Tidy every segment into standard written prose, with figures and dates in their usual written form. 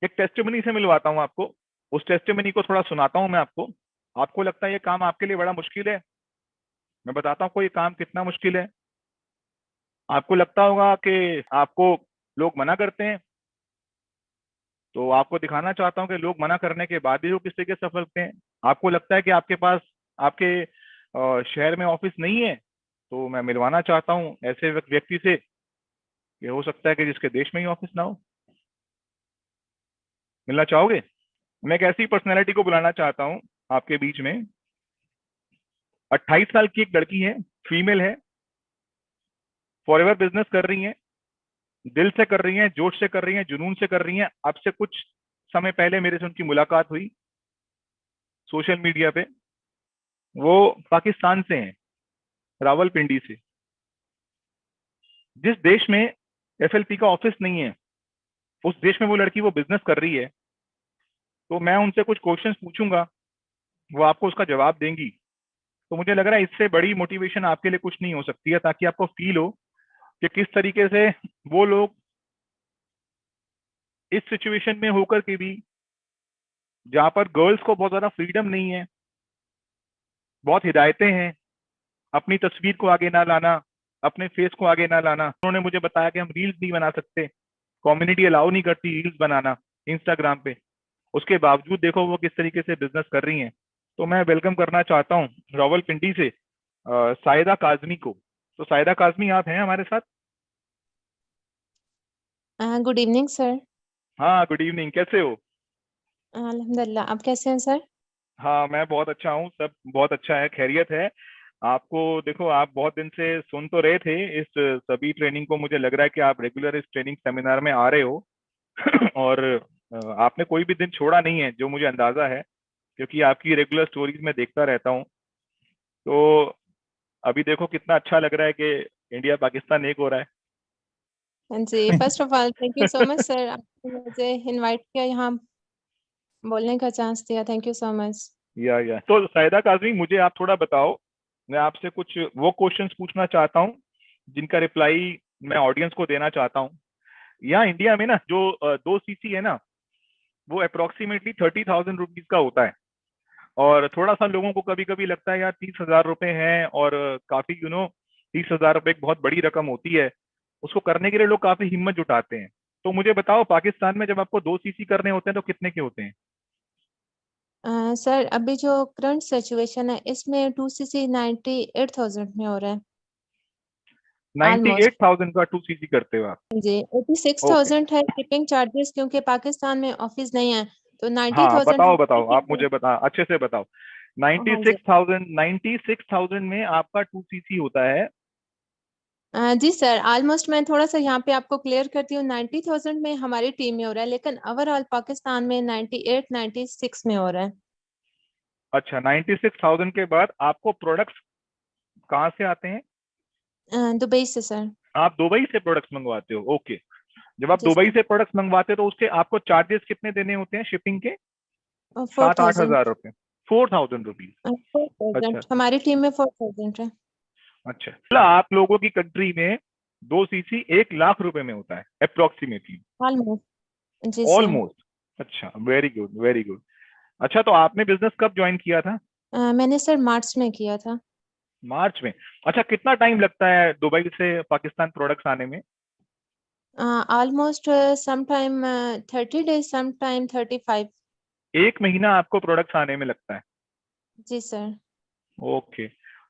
एक टेस्टिमनी से मिलवाता हूँ आपको, उस टेस्टिमनी को थोड़ा सुनाता हूँ मैं आपको। आपको लगता है ये काम आपके लिए बड़ा मुश्किल है? मैं बताता हूँ आपको ये काम कितना मुश्किल है। आपको लगता होगा कि आपको लोग मना करते हैं, तो आपको दिखाना चाहता हूँ कि लोग मना करने के बाद भी वो किस तरीके से सफल होते हैं। आपको लगता है कि आपके पास आपके शहर में ऑफिस नहीं है, तो मैं मिलवाना चाहता हूँ ऐसे व्यक्ति से, कि हो सकता है कि जिसके देश में ही ऑफिस ना हो। मिलना चाहोगे? मैं एक ऐसी पर्सनैलिटी को बुलाना चाहता हूँ आपके बीच में। 28 साल की एक लड़की है, फीमेल है, फॉरएवर बिजनेस कर रही है, दिल से कर रही है, जोश से कर रही है, जुनून से कर रही है। आपसे कुछ समय पहले मेरे से उनकी मुलाकात हुई सोशल मीडिया पे। वो पाकिस्तान से हैं, रावलपिंडी से। जिस देश में एफएलपी का ऑफिस नहीं है, उस देश में वो लड़की वो बिजनेस कर रही है। तो मैं उनसे कुछ क्वेश्चंस पूछूंगा, वो आपको उसका जवाब देंगी। तो मुझे लग रहा है इससे बड़ी मोटिवेशन आपके लिए कुछ नहीं हो सकती है, ताकि आपको फील हो कि किस तरीके से वो लोग इस सिचुएशन में होकर के भी, जहां पर गर्ल्स को बहुत ज्यादा फ्रीडम नहीं है, बहुत हिदायतें हैं, अपनी तस्वीर को आगे ना लाना, अपने फेस को आगे ना लाना। उन्होंने मुझे बताया कि हम रील्स नहीं बना सकते, कम्युनिटी अलाउ नहीं करती रील्स बनाना इंस्टाग्राम पे। उसके बावजूद देखो वो किस तरीके से बिजनेस कर रही हैं। तो मैं वेलकम करना चाहता हूँ रावलपिंडी से साहिदा काजमी को। तो साहिदा काजमी, आप हैं हमारे साथ? Good evening sir. हाँ, गुड इवनिंग, कैसे हो? अल्हम्दुलिल्लाह, आप कैसे हैं सर? हाँ, मैं बहुत अच्छा हूँ, सब बहुत अच्छा है, खैरियत है। आपको देखो, आप बहुत दिन से सुन तो रहे थे इस सभी ट्रेनिंग को। मुझे लग रहा है कि आप रेगुलर इस ट्रेनिंग सेमिनार में आ रहे हो। और आपने कोई भी दिन छोड़ा नहीं है, जो मुझे अंदाजा है, क्योंकि आपकी रेगुलर स्टोरीज में देखता रहता हूँ। तो अभी देखो कितना अच्छा लग रहा है कि इंडिया पाकिस्तान एक हो रहा हाँ जी, first of all thank you so much sir, आपने मुझे इनवाइट किया, यहाँ बोलने का चांस दिया। Thank you so much. या तो साहिदा काजमी, मुझे आप थोड़ा बताओ। मैं आपसे कुछ वो क्वेश्चंस पूछना चाहता हूँ जिनका रिप्लाई मैं ऑडियंस को देना चाहता हूँ। यहाँ इंडिया में ना जो 2 सीसी है ना, वो अप्रोक्सीमेटली 30,000 रुपीज का होता है। और थोड़ा सा लोगों को कभी कभी लगता है यार 30,000 रुपए हैं, और काफी 30,000 रुपए एक बहुत बड़ी रकम होती है। उसको करने के लिए लोग काफी हिम्मत जुटाते हैं। तो मुझे बताओ, पाकिस्तान में जब आपको 2 सीसी करने होते हैं तो कितने के होते हैं? सर अभी जो करंट सिचुएशन है इसमें 2cc 98,000 में हो रहा है 98,000 ऑलमोस्ट। थाउजेंड का 2 सीसी करते हो आप? जी, एटी सिक्स ओके। थाउजेंड है शिपिंग चार्जेस, क्योंकि पाकिस्तान में ऑफिस नहीं है, तो नाइन्टी हाँ, थाउजेंड बताओ बताओ, आप है। मुझे बता, अच्छे से बताओ। नाइन्टी हाँ जी। सिक्स थाउजेंड 96,000 में आपका 2 सीसी होता है? जी सर, ऑलमोस्ट मैं थोड़ा सा यहाँ पे आपको क्लियर करती हूँ। 90,000 में हमारी टीम में हो रहा है, लेकिन ओवरऑल पाकिस्तान में 98-96 में हो रहा है। अच्छा, 96,000 के बाद आपको प्रोडक्ट्स कहाँ से आते हैं? दुबई से सर। आप दुबई से प्रोडक्ट्स मंगवाते हो? ओके। जब आप जी दुबई सर। से प्रोडक्ट्स मंगवाते हो तो उसके आपको चार्जेस कितने देने होते हैं शिपिंग के? फोर 7-8 थाउजेंड हजार रुपए? 4,000 रुपीज? फोर थाउजेंड अच्छा। हमारी टीम में 4,000 है। अच्छा, मतलब आप लोगों की कंट्री में 2 सीसी 1 लाख रुपए में होता है अप्रोक्सीमेटली? ऑलमोस्ट। जी सर। ऑलमोस्ट। अच्छा, वेरी गुड वेरी गुड। अच्छा, तो आपने बिजनेस कब ज्वाइन किया था? मैंने सर मार्च में किया था। मार्च में? अच्छा, कितना टाइम लगता है दुबई से पाकिस्तान प्रोडक्ट्स आने में? Almost some time 30 days, some time 35। 1 महीना आपको प्रोडक्ट्स आने में लगता है? जी सर। ओके।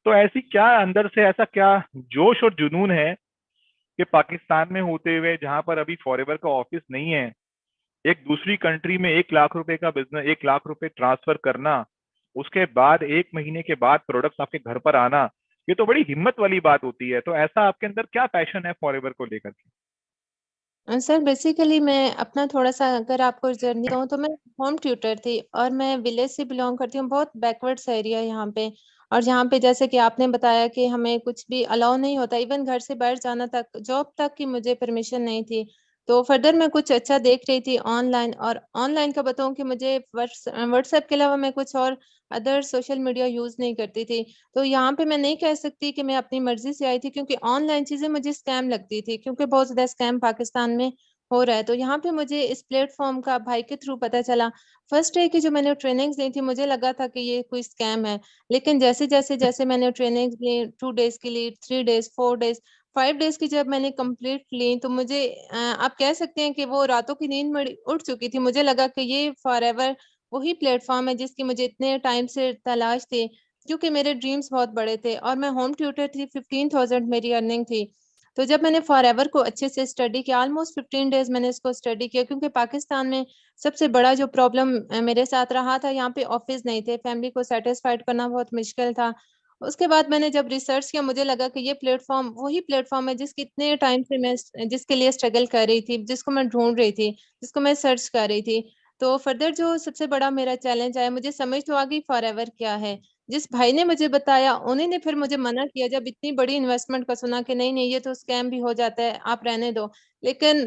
तो ऐसी क्या अंदर से, ऐसा क्या जोश और जुनून है कि पाकिस्तान में होते हुए, जहां पर अभी फॉरएवर का ऑफिस नहीं है, एक दूसरी कंट्री में 1 लाख रुपए का बिजनेस, 1 लाख रुपए ट्रांसफर करना, उसके बाद 1 महीने के बाद प्रोडक्ट्स आपके घर पर आना, ये तो बड़ी हिम्मत वाली बात होती है। तो ऐसा आपके अंदर क्या पैशन है फॉरएवर को लेकर के? सर बेसिकली मैं अपना थोड़ा सा अगर आपको जर्नी कहूँ तो मैं होम ट्यूटर थी, और मैं विलेज से बिलोंग करती हूँ, बहुत बैकवर्ड्स एरिया है यहाँ पे। और यहाँ पे जैसे कि आपने बताया कि हमें कुछ भी अलाउ नहीं होता, इवन घर से बाहर जाना तक, जॉब तक की मुझे परमिशन नहीं थी। तो फर्दर मैं कुछ अच्छा देख रही थी ऑनलाइन, और ऑनलाइन का बताऊँ कि मुझे व्हाट्सएप के अलावा मैं कुछ और अदर सोशल मीडिया यूज नहीं करती थी। तो यहाँ पे मैं नहीं कह सकती कि मैं अपनी मर्जी से आई थी, क्योंकि ऑनलाइन चीजें मुझे स्कैम लगती थी, क्योंकि बहुत ज्यादा स्कैम पाकिस्तान में हो रहा है। तो यहाँ पे मुझे इस प्लेटफॉर्म का भाई के थ्रू पता चला। फर्स्ट डे की जो मैंने ट्रेनिंग्स ली थी मुझे लगा था कि ये कोई स्कैम है, लेकिन जैसे जैसे जैसे मैंने ट्रेनिंग्स ली, 2 डेज की ली, 3 डेज, 4 डेज, 5 डेज की जब मैंने कंप्लीट ली, तो मुझे आप कह सकते हैं कि वो रातों की नींद मेरी उड़ चुकी थी। मुझे लगा कि ये फॉर एवर वही प्लेटफॉर्म है जिसकी मुझे इतने टाइम से तलाश थी, क्योंकि मेरे ड्रीम्स बहुत बड़े थे और मैं होम ट्यूटर थी, 15,000 मेरी अर्निंग थी। तो जब मैंने फॉरएवर को अच्छे से स्टडी किया, ऑलमोस्ट 15 डेज मैंने इसको स्टडी किया, क्योंकि पाकिस्तान में सबसे बड़ा जो प्रॉब्लम मेरे साथ रहा था, यहाँ पे ऑफिस नहीं थे, फैमिली को सेटिस्फाइड करना बहुत मुश्किल था। उसके बाद मैंने जब रिसर्च किया, मुझे लगा कि ये प्लेटफॉर्म वही प्लेटफॉर्म है जिसकी इतने टाइम से मैं जिसके लिए स्ट्रगल कर रही थी, जिसको मैं ढूंढ रही थी, जिसको मैं सर्च कर रही थी। तो फर्दर जो सबसे बड़ा मेरा चैलेंज आया, मुझे समझ तो आ गई फॉरएवर क्या है। जिस भाई ने मुझे बताया उन्हीं ने फिर मुझे मना किया, जब इतनी बड़ी इन्वेस्टमेंट का सुना कि नहीं नहीं ये तो स्कैम भी हो जाता है, आप रहने दो। लेकिन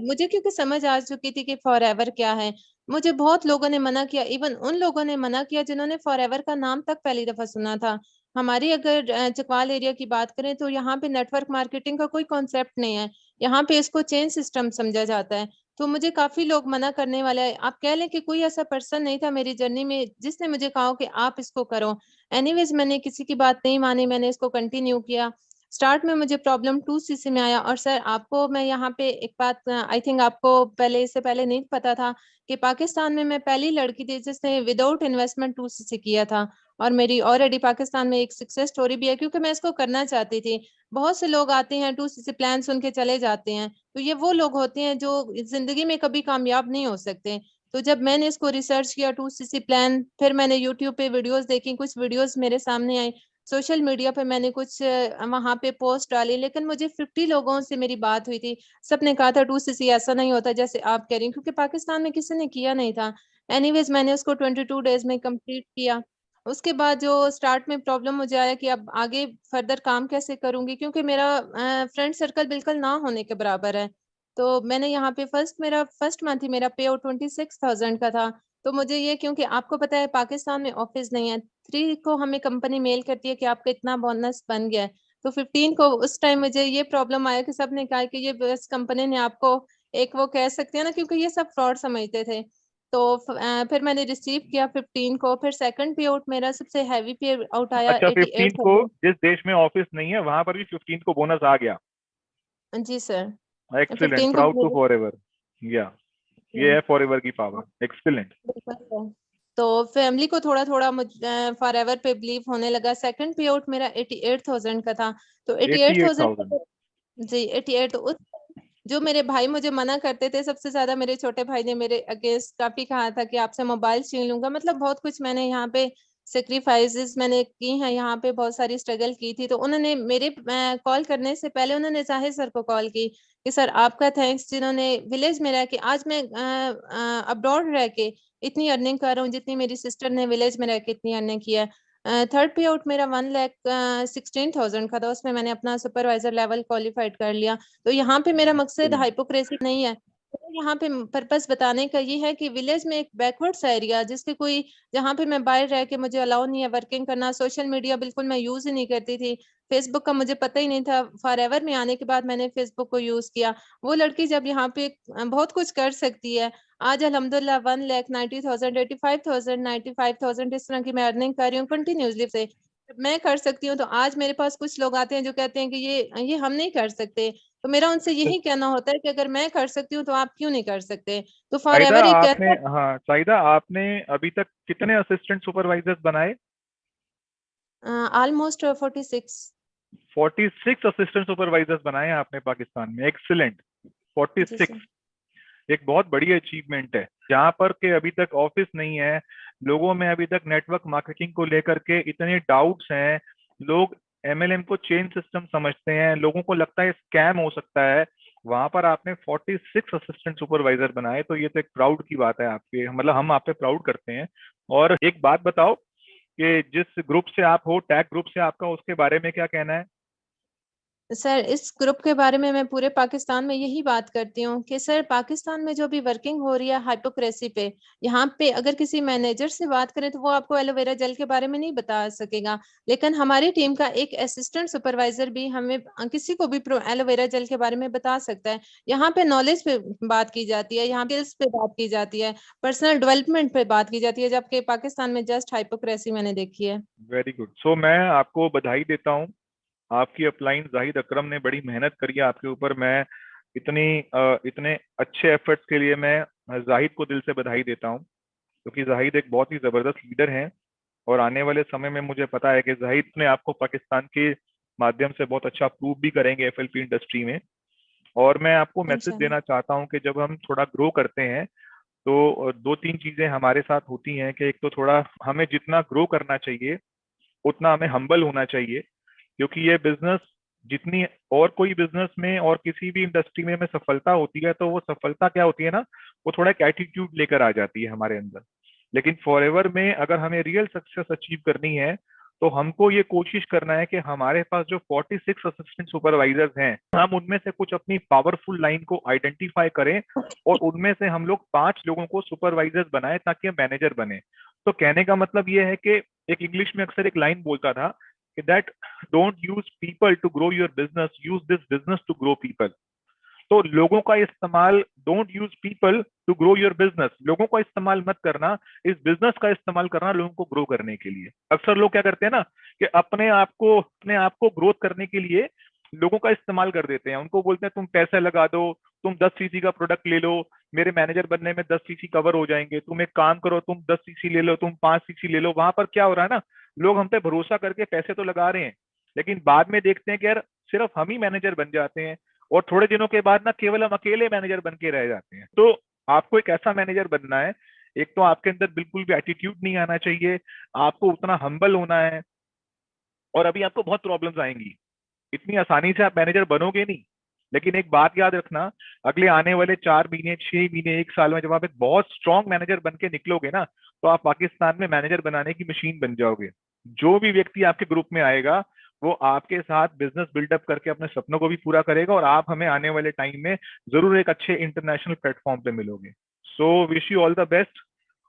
मुझे क्योंकि समझ आ चुकी थी कि फॉरएवर क्या है, मुझे बहुत लोगों ने मना किया, इवन उन लोगों ने मना किया जिन्होंने फॉरएवर का नाम तक पहली दफा सुना था। हमारी अगर चकवाल एरिया की बात करें तो यहाँ पे नेटवर्क मार्केटिंग का कोई कॉन्सेप्ट नहीं है, यहाँ पे इसको चेन सिस्टम समझा जाता है। तो मुझे काफी लोग मना करने वाले हैं। आप कह लें कि कोई ऐसा पर्सन नहीं था मेरी जर्नी में जिसने मुझे कहा कि आप इसको करो। एनीवेज मैंने किसी की बात नहीं मानी, मैंने इसको कंटिन्यू किया। स्टार्ट में मुझे प्रॉब्लम 2cc में आया। और सर आपको मैं यहाँ पे एक बात, आई थिंक आपको पहले इससे पहले नहीं पता था कि पाकिस्तान में मैं पहली लड़की थी जिसने विदाउट इन्वेस्टमेंट 2cc किया था। और मेरी ऑलरेडी पाकिस्तान में एक सक्सेस स्टोरी भी है, क्योंकि मैं इसको करना चाहती थी। बहुत से लोग आते हैं 2cc प्लान सुन के चले जाते हैं, तो ये वो लोग होते हैं जो जिंदगी में कभी कामयाब नहीं हो सकते। तो जब मैंने इसको रिसर्च किया 2cc प्लान, फिर मैंने यूट्यूब पे वीडियोस देखी, कुछ वीडियोस मेरे सामने आई, सोशल मीडिया पे मैंने कुछ वहां पे पोस्ट डाली, लेकिन मुझे 50 लोगों से मेरी बात हुई थी। सबने कहा था 2cc ऐसा नहीं होता जैसे आप कह रही हैं, क्योंकि पाकिस्तान में किसी ने किया नहीं था। एनीवेज मैंने उसको 22 डेज में कंप्लीट किया। उसके बाद जो स्टार्ट में प्रॉब्लम मुझे आया कि अब आगे फर्दर काम कैसे करूंगी, क्योंकि मेरा फ्रेंड सर्कल बिल्कुल ना होने के बराबर है। तो मैंने यहाँ पे फर्स्ट मंथ ही मेरा पे आउट 26,000 का था। तो मुझे ये, क्योंकि आपको पता है पाकिस्तान में ऑफिस नहीं है, 3 को हमें कंपनी मेल करती है कि आपका इतना बोनस बन गया है। तो 15 को उस टाइम मुझे ये प्रॉब्लम आया कि सब ने कहा कि ये बस कंपनी ने आपको, एक वो कह सकते हैं ना, क्योंकि ये सब फ्रॉड समझते थे। तो फिर मैंने रिसीव किया 15 को। फिर सेकंड पे आउट मेरा सबसे हैवी पे आउट आया अच्छा, 15 को 88,000। जिस देश में ऑफिस नहीं है वहां पर भी 15 को बोनस आ गया। जी सर। एक्सीलेंट, 15 को प्राउड टू मेरे, फॉरएवर। या ये है फॉरएवर की पावर। एक्सीलेंट। बिल्कुल सर। तो फैमिली को थोड़ा थोड़ा मुझ फॉर एवर पे बिलीव होने लगा। सेकंड पे आउट मेरा 88,000 का था। तो 88,000 88,000। जी 88। तो उस, जो मेरे भाई मुझे मना करते थे, सबसे ज्यादा मेरे छोटे भाई ने मेरे अगेंस्ट काफी कहा था कि आपसे मोबाइल छीन लूंगा। मतलब बहुत कुछ मैंने यहाँ पे सेक्रीफाइसेस मैंने की हैं, यहाँ पे बहुत सारी स्ट्रगल की थी। तो उन्होंने मेरे कॉल करने से पहले उन्होंने जाहिर सर को कॉल की कि सर आपका थैंक्स, जिन्होंने विलेज में रह के, आज मैं अब्रॉड रह के इतनी अर्निंग कर रहा हूँ जितनी मेरी सिस्टर ने विलेज में रह के इतनी अर्निंग किया है। थर्ड पे आउट मेरा 1,16,000 का था, उसमें मैंने अपना सुपरवाइजर लेवल क्वालिफाइड कर लिया। तो यहाँ पे मेरा मकसद एक्सीलेंट। हाइपोक्रेसी नहीं है। तो यहाँ पे पर्पस बताने का ये है कि विलेज में एक बैकवर्ड्स एरिया, जिसके कोई, जहाँ पे मैं बाहर रह के मुझे अलाउ नहीं है वर्किंग करना, सोशल मीडिया बिल्कुल मैं यूज ही नहीं करती थी, फेसबुक का मुझे पता ही नहीं था। फॉरएवर में आने के बाद मैंने फेसबुक को यूज किया। वो लड़की जब यहाँ पे बहुत कुछ कर सकती है, आज अल्हम्दुलिल्लाह 1,90,000, 85,000, 95,000 इस तरह की मैं अर्निंग कर रही हूँ कंटिन्यूसली से। जब मैं कर सकती हूँ तो आज मेरे पास कुछ लोग आते हैं जो कहते हैं कि ये हम नहीं कर सकते। तो मेरा उनसे यही कहना होता है कि अगर मैं कर सकती हूँ तो आप क्यों नहीं कर सकते। तो फॉर साइदा एवर एक आपने, कहता हाँ साइदा आपने अभी तक कितने असिस्टेंट सुपरवाइजर्स बनाए? है ऑलमोस्ट 46। 46 असिस्टेंट सुपरवाइजर्स बनाए हैं आपने पाकिस्तान में। एक्सीलेंट। जी 46 सर। एक बहुत बड़ी अचीवमेंट है। जहां पर के अभी तक ऑफिस नहीं है, लोगों में अभी तक नेटवर्क मार्केटिंग को लेकर के इतने डाउट्स हैं, लोग एमएलएम को चेन सिस्टम समझते हैं, लोगों को लगता है स्कैम हो सकता है, वहां पर आपने 46 असिस्टेंट सुपरवाइजर बनाए। तो ये तो एक प्राउड की बात है आपके, मतलब हम आप पे प्राउड करते हैं। और एक बात बताओ कि जिस ग्रुप से आप हो, टैग ग्रुप से आपका, उसके बारे में क्या कहना है? सर इस ग्रुप के बारे में मैं पूरे पाकिस्तान में यही बात करती हूँ कि सर पाकिस्तान में जो भी वर्किंग हो रही है हाइपोक्रेसी पे, यहाँ पे अगर किसी मैनेजर से बात करें तो वो आपको एलोवेरा जेल के बारे में नहीं बता सकेगा, लेकिन हमारी टीम का एक असिस्टेंट सुपरवाइजर भी हमें किसी को भी एलोवेरा जेल के बारे में बता सकता है। यहाँ पे नॉलेज पे बात की जाती है, यहाँ स्किल्स पे बात की जाती है, पर्सनल डेवलपमेंट पे बात की जाती है, जबकि पाकिस्तान में जस्ट हाइपोक्रेसी मैंने देखी है। Very good. सो मैं आपको बधाई देता हूँ, आपकी अपलाइन जाहिद अकरम ने बड़ी मेहनत करी है आपके ऊपर। मैं इतने अच्छे एफर्ट्स के लिए मैं जाहिद को दिल से बधाई देता हूँ, क्योंकि जाहिद एक बहुत ही जबरदस्त लीडर हैं। और आने वाले समय में मुझे पता है कि जाहिद ने आपको पाकिस्तान के माध्यम से बहुत अच्छा प्रूव भी करेंगे एफएलपी इंडस्ट्री में। और मैं आपको मैसेज इंशाल्लाह। देना चाहता हूँ कि जब हम थोड़ा ग्रो करते हैं तो दो तीन चीजें हमारे साथ होती हैं कि एक तो थोड़ा हमें जितना ग्रो करना चाहिए उतना हमें हम्बल होना चाहिए, क्योंकि ये बिजनेस जितनी और कोई बिजनेस में और किसी भी इंडस्ट्री में सफलता होती है तो वो सफलता क्या होती है ना, वो थोड़ा एक एटीट्यूड लेकर आ जाती है हमारे अंदर। लेकिन फॉरएवर में अगर हमें रियल सक्सेस अचीव करनी है तो हमको ये कोशिश करना है कि हमारे पास जो 46 असिस्टेंट सुपरवाइजर्स हैं, हम उनमें से कुछ अपनी पावरफुल लाइन को आइडेंटिफाई करें और उनमें से हम लोग 5 लोगों को सुपरवाइजर्स बनाए ताकि हम मैनेजर बने। तो कहने का मतलब ये है कि एक इंग्लिश में अक्सर एक लाइन बोलता था कि that don't use people to grow your business, use this business to grow people. तो लोगों का इस्तेमाल, don't use people to grow your business, लोगों का इस्तेमाल मत करना, इस बिजनेस का इस्तेमाल करना लोगों को ग्रो करने के लिए। अक्सर लोग क्या करते हैं ना कि अपने आप को ग्रोथ करने के लिए लोगों का इस्तेमाल कर देते हैं। उनको बोलते हैं तुम पैसे लगा दो, तुम 10 सीसी का प्रोडक्ट ले लो, मेरे मैनेजर बनने में 10 सीसी कवर हो जाएंगे, तुम एक काम करो तुम 10 सीसी ले लो, तुम 5 सीसी ले लो। वहां पर क्या हो रहा है ना, लोग हम पे भरोसा करके पैसे तो लगा रहे हैं, लेकिन बाद में देखते हैं कि यार सिर्फ हम ही मैनेजर बन जाते हैं और थोड़े दिनों के बाद ना केवल हम अकेले मैनेजर बन के रह जाते हैं। तो आपको एक ऐसा मैनेजर बनना है, एक तो आपके अंदर बिल्कुल भी एटीट्यूड नहीं आना चाहिए, आपको उतना हम्बल होना है। और अभी आपको बहुत प्रॉब्लम्स आएंगी, इतनी आसानी से आप मैनेजर बनोगे नहीं। लेकिन एक बात याद रखना, अगले आने वाले 4 महीने, 6 महीने, 1 साल में जब आप एक बहुत स्ट्रांग मैनेजर बन के निकलोगे ना, तो आप पाकिस्तान में मैनेजर बनाने की मशीन बन जाओगे। जो भी व्यक्ति आपके ग्रुप में आएगा वो आपके साथ बिजनेस बिल्डअप करके अपने सपनों को भी पूरा करेगा और आप हमें आने वाले टाइम में जरूर एक अच्छे इंटरनेशनल प्लेटफॉर्म पे मिलोगे। So wish you all the best.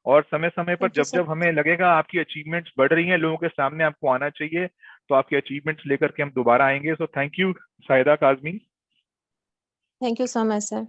और समय समय पर थैंक यू जब सर। जब हमें लगेगा आपकी अचीवमेंट्स बढ़ रही हैं, लोगों के सामने आपको आना चाहिए, तो आपकी अचीवमेंट्स लेकर के हम दोबारा आएंगे। So thank you Sahida Kazmi. Thank you so much sir.